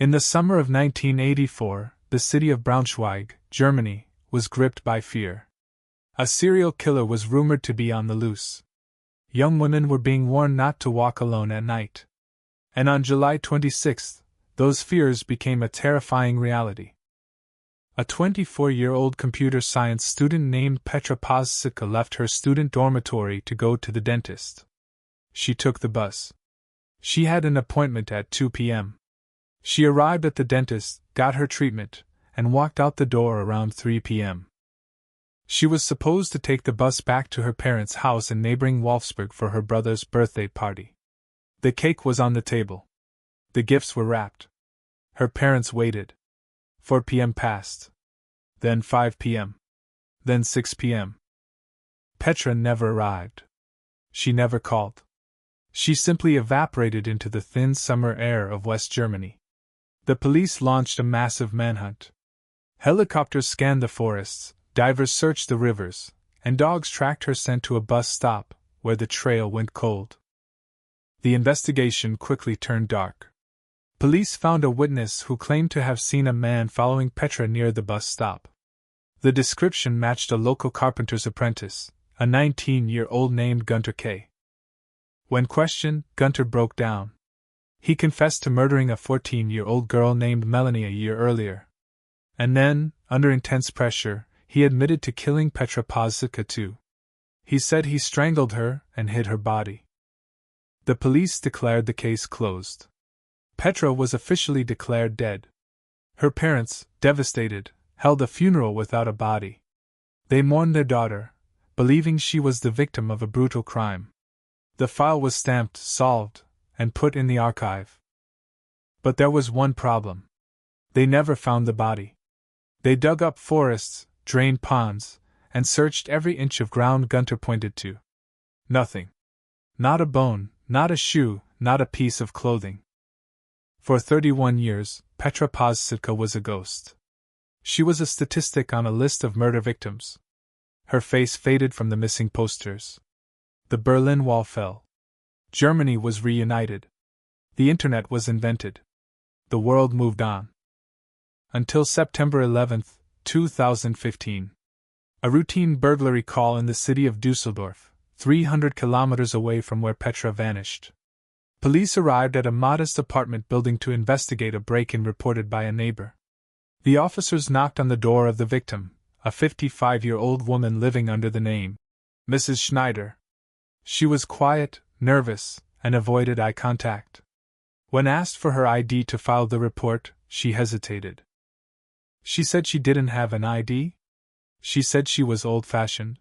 In the summer of 1984, the city of Braunschweig, Germany, was gripped by fear. A serial killer was rumored to be on the loose. Young women were being warned not to walk alone at night. And on July 26, those fears became a terrifying reality. A 24-year-old computer science student named Petra Pazsitka left her student dormitory to go to the dentist. She took the bus. She had an appointment at 2 p.m. She arrived at the dentist, got her treatment, and walked out the door around 3 p.m. She was supposed to take the bus back to her parents' house in neighboring Wolfsburg for her brother's birthday party. The cake was on the table. The gifts were wrapped. Her parents waited. 4 p.m. passed. Then 5 p.m. Then 6 p.m. Petra never arrived. She never called. She simply evaporated into the thin summer air of West Germany. The police launched a massive manhunt. Helicopters scanned the forests, divers searched the rivers, and dogs tracked her scent to a bus stop, where the trail went cold. The investigation quickly turned dark. Police found a witness who claimed to have seen a man following Petra near the bus stop. The description matched a local carpenter's apprentice, a 19-year-old named Gunter K. When questioned, Gunter broke down. He confessed to murdering a 14-year-old girl named Melanie a year earlier. And then, under intense pressure, he admitted to killing Petra Pazsitka too. He said he strangled her and hid her body. The police declared the case closed. Petra was officially declared dead. Her parents, devastated, held a funeral without a body. They mourned their daughter, believing she was the victim of a brutal crime. The file was stamped, solved, and put in the archive. But there was one problem. They never found the body. They dug up forests, drained ponds, and searched every inch of ground Gunter pointed to. Nothing. Not a bone, not a shoe, not a piece of clothing. For 31 years, Petra Pazsitka was a ghost. She was a statistic on a list of murder victims. Her face faded from the missing posters. The Berlin Wall fell. Germany was reunited. The internet was invented. The world moved on. Until September 11, 2015. A routine burglary call in the city of Dusseldorf, 300 kilometers away from where Petra vanished. Police arrived at a modest apartment building to investigate a break-in reported by a neighbor. The officers knocked on the door of the victim, a 55-year-old woman living under the name Mrs. Schneider. She was quiet, nervous, and avoided eye contact. When asked for her ID to file the report, she hesitated. She said she didn't have an ID? She said she was old-fashioned.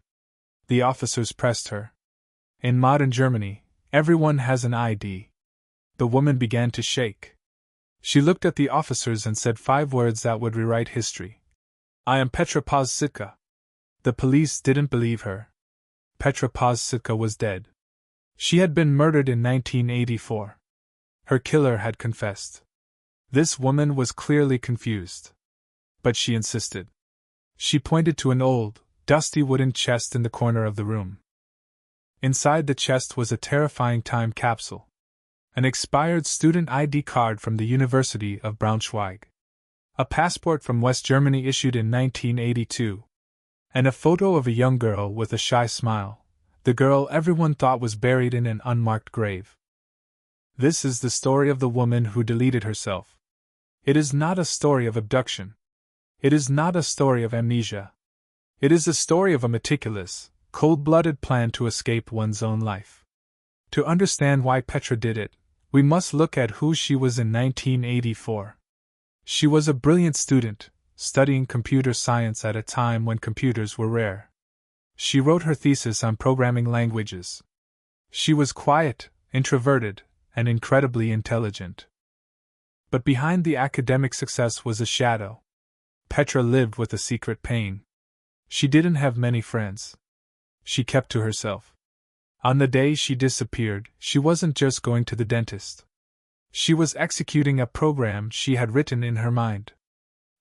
The officers pressed her. In modern Germany, everyone has an ID. The woman began to shake. She looked at the officers and said 5 words that would rewrite history. I am Petra Pazsitka. The police didn't believe her. Petra Pazsitka was dead. She had been murdered in 1984. Her killer had confessed. This woman was clearly confused. But she insisted. She pointed to an old, dusty wooden chest in the corner of the room. Inside the chest was a terrifying time capsule. An expired student ID card from the University of Braunschweig. A passport from West Germany issued in 1982. And a photo of a young girl with a shy smile, the girl everyone thought was buried in an unmarked grave. This is the story of the woman who deleted herself. It is not a story of abduction. It is not a story of amnesia. It is the story of a meticulous, cold-blooded plan to escape one's own life. To understand why Petra did it, we must look at who she was in 1984. She was a brilliant student, studying computer science at a time when computers were rare. She wrote her thesis on programming languages. She was quiet, introverted, and incredibly intelligent. But behind the academic success was a shadow. Petra lived with a secret pain. She didn't have many friends. She kept to herself. On the day she disappeared, she wasn't just going to the dentist. She was executing a program she had written in her mind.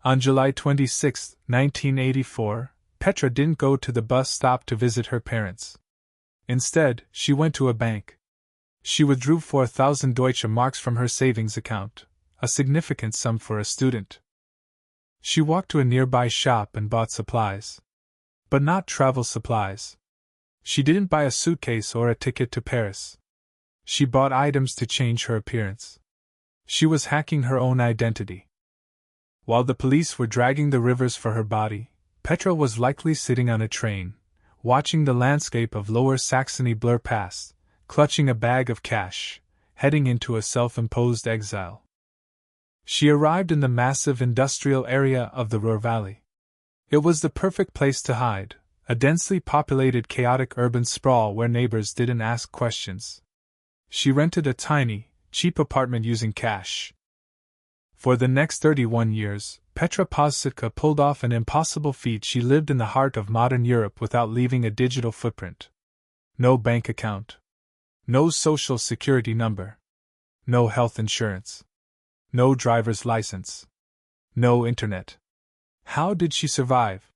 On July 26, 1984, Petra didn't go to the bus stop to visit her parents. Instead, she went to a bank. She withdrew 4,000 Deutsche Marks from her savings account, a significant sum for a student. She walked to a nearby shop and bought supplies. But not travel supplies. She didn't buy a suitcase or a ticket to Paris. She bought items to change her appearance. She was hacking her own identity. While the police were dragging the rivers for her body, Petra was likely sitting on a train, watching the landscape of Lower Saxony blur past, clutching a bag of cash, heading into a self-imposed exile. She arrived in the massive industrial area of the Ruhr Valley. It was the perfect place to hide, a densely populated chaotic urban sprawl where neighbors didn't ask questions. She rented a tiny, cheap apartment using cash. For the next 31 years, Petra Pazsitka pulled off an impossible feat. She lived in the heart of modern Europe without leaving a digital footprint. No bank account. No social security number. No health insurance. No driver's license. No internet. How did she survive?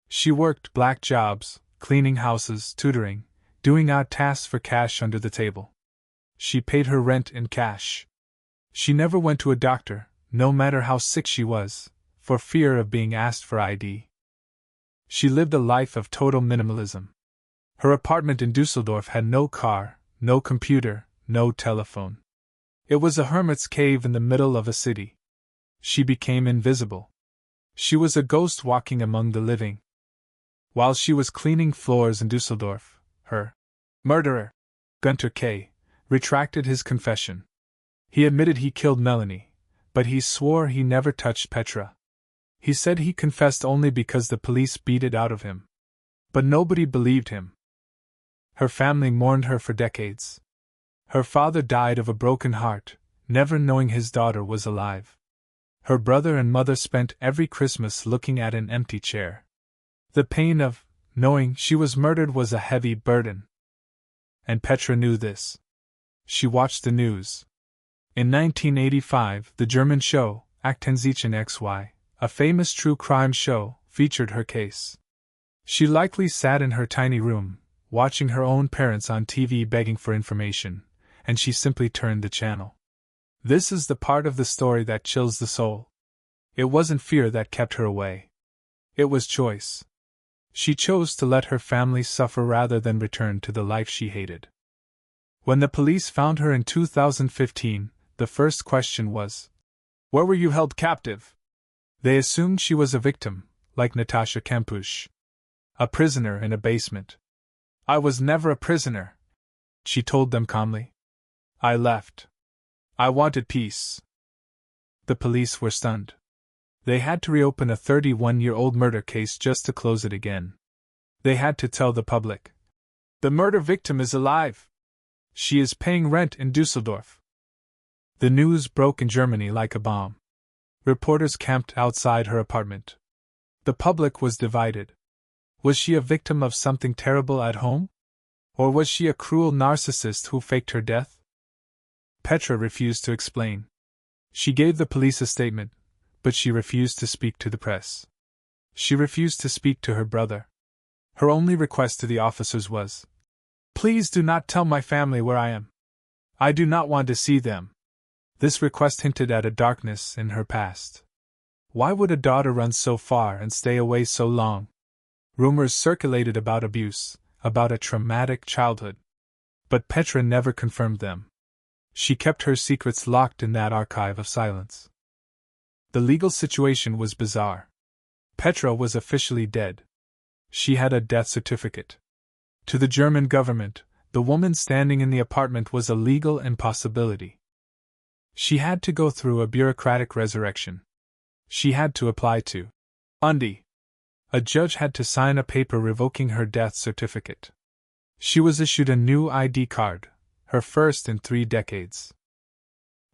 She worked black jobs, cleaning houses, tutoring, doing odd tasks for cash under the table. She paid her rent in cash. She never went to a doctor, no matter how sick she was, for fear of being asked for ID. She lived a life of total minimalism. Her apartment in Dusseldorf had no car, no computer, no telephone. It was a hermit's cave in the middle of a city. She became invisible. She was a ghost walking among the living. While she was cleaning floors in Dusseldorf, her murderer, Gunter K., retracted his confession. He admitted he killed Melanie, but he swore he never touched Petra. He said he confessed only because the police beat it out of him. But nobody believed him. Her family mourned her for decades. Her father died of a broken heart, never knowing his daughter was alive. Her brother and mother spent every Christmas looking at an empty chair. The pain of knowing she was murdered was a heavy burden. And Petra knew this. She watched the news. In 1985, the German show, Aktenzeichen XY, a famous true crime show, featured her case. She likely sat in her tiny room, watching her own parents on TV begging for information, and she simply turned the channel. This is the part of the story that chills the soul. It wasn't fear that kept her away. It was choice. She chose to let her family suffer rather than return to the life she hated. When the police found her in 2015, the first question was, "Where were you held captive?" They assumed she was a victim, like Natasha Kampusch. A prisoner in a basement. "I was never a prisoner," she told them calmly. "I left. I wanted peace." The police were stunned. They had to reopen a 31-year-old murder case just to close it again. They had to tell the public, "The murder victim is alive. She is paying rent in Dusseldorf." The news broke in Germany like a bomb. Reporters camped outside her apartment. The public was divided. Was she a victim of something terrible at home? Or was she a cruel narcissist who faked her death? Petra refused to explain. She gave the police a statement, but she refused to speak to the press. She refused to speak to her brother. Her only request to the officers was, "Please do not tell my family where I am. I do not want to see them." This request hinted at a darkness in her past. Why would a daughter run so far and stay away so long? Rumors circulated about abuse, about a traumatic childhood. But Petra never confirmed them. She kept her secrets locked in that archive of silence. The legal situation was bizarre. Petra was officially dead. She had a death certificate. To the German government, the woman standing in the apartment was a legal impossibility. She had to go through a bureaucratic resurrection. She had to apply to Undi. A judge had to sign a paper revoking her death certificate. She was issued a new ID card, her first in 3 decades.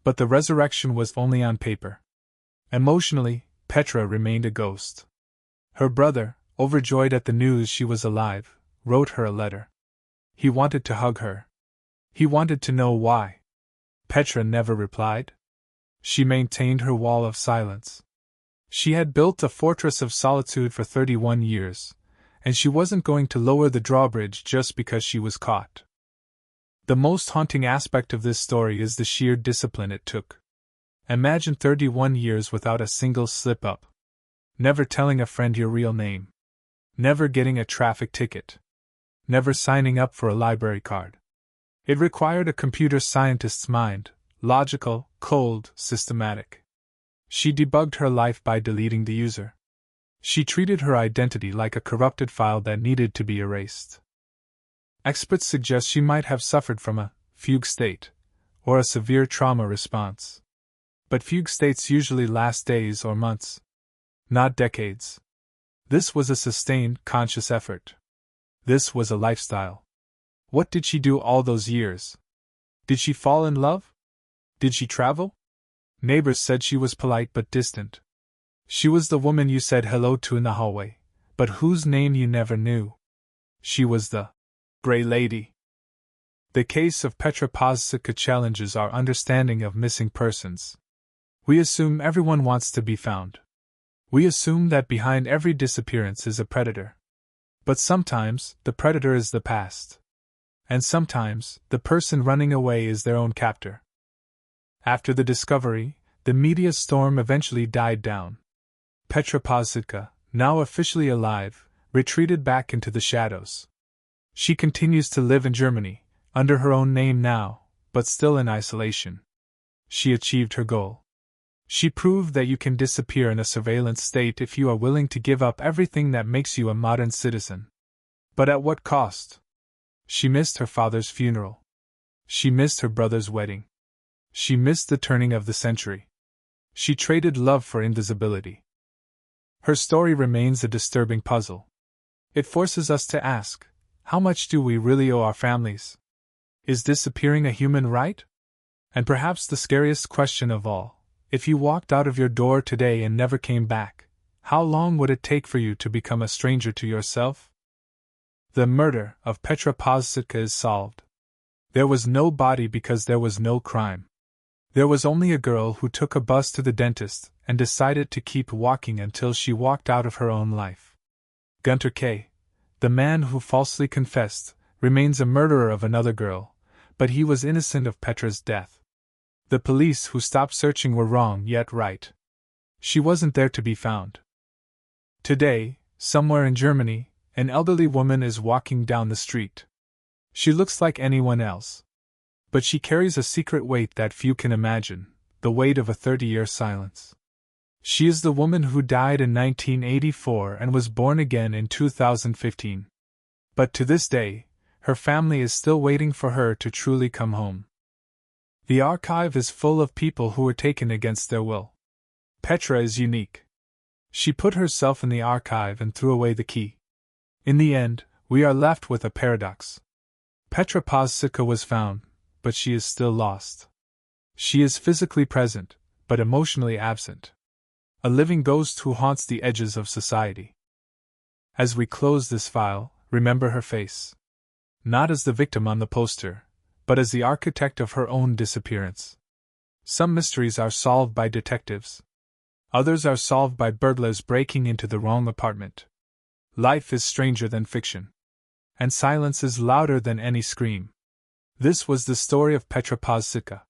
But the resurrection was only on paper. Emotionally, Petra remained a ghost. Her brother, overjoyed at the news she was alive, wrote her a letter. He wanted to hug her. He wanted to know why. Petra never replied. She maintained her wall of silence. She had built a fortress of solitude for 31 years, and she wasn't going to lower the drawbridge just because she was caught. The most haunting aspect of this story is the sheer discipline it took. Imagine 31 years without a single slip-up. Never telling a friend your real name. Never getting a traffic ticket. Never signing up for a library card. It required a computer scientist's mind, logical, cold, systematic. She debugged her life by deleting the user. She treated her identity like a corrupted file that needed to be erased. Experts suggest she might have suffered from a fugue state, or a severe trauma response. But fugue states usually last days or months, not decades. This was a sustained, conscious effort. This was a lifestyle. What did she do all those years? Did she fall in love? Did she travel? Neighbors said she was polite but distant. She was the woman you said hello to in the hallway, but whose name you never knew. She was the Gray Lady. The case of Petra Pazsitka challenges our understanding of missing persons. We assume everyone wants to be found. We assume that behind every disappearance is a predator. But sometimes, the predator is the past. And sometimes, the person running away is their own captor. After the discovery, the media storm eventually died down. Petra Pazsitka, now officially alive, retreated back into the shadows. She continues to live in Germany, under her own name now, but still in isolation. She achieved her goal. She proved that you can disappear in a surveillance state if you are willing to give up everything that makes you a modern citizen. But at what cost? She missed her father's funeral. She missed her brother's wedding. She missed the turning of the century. She traded love for invisibility. Her story remains a disturbing puzzle. It forces us to ask, how much do we really owe our families? Is disappearing a human right? And perhaps the scariest question of all, if you walked out of your door today and never came back, how long would it take for you to become a stranger to yourself? The murder of Petra Pazsitka is solved. There was no body because there was no crime. There was only a girl who took a bus to the dentist and decided to keep walking until she walked out of her own life. Gunter K., the man who falsely confessed, remains a murderer of another girl, but he was innocent of Petra's death. The police who stopped searching were wrong yet right. She wasn't there to be found. Today, somewhere in Germany, an elderly woman is walking down the street. She looks like anyone else. But she carries a secret weight that few can imagine, the weight of a 30-year silence. She is the woman who died in 1984 and was born again in 2015. But to this day, her family is still waiting for her to truly come home. The archive is full of people who were taken against their will. Petra is unique. She put herself in the archive and threw away the key. In the end, we are left with a paradox. Petra Pazsitka was found, but she is still lost. She is physically present, but emotionally absent. A living ghost who haunts the edges of society. As we close this file, remember her face. Not as the victim on the poster, but as the architect of her own disappearance. Some mysteries are solved by detectives. Others are solved by burglars breaking into the wrong apartment. Life is stranger than fiction. And silence is louder than any scream. This was the story of Petra Pazsitka.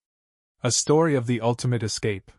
A story of the ultimate escape.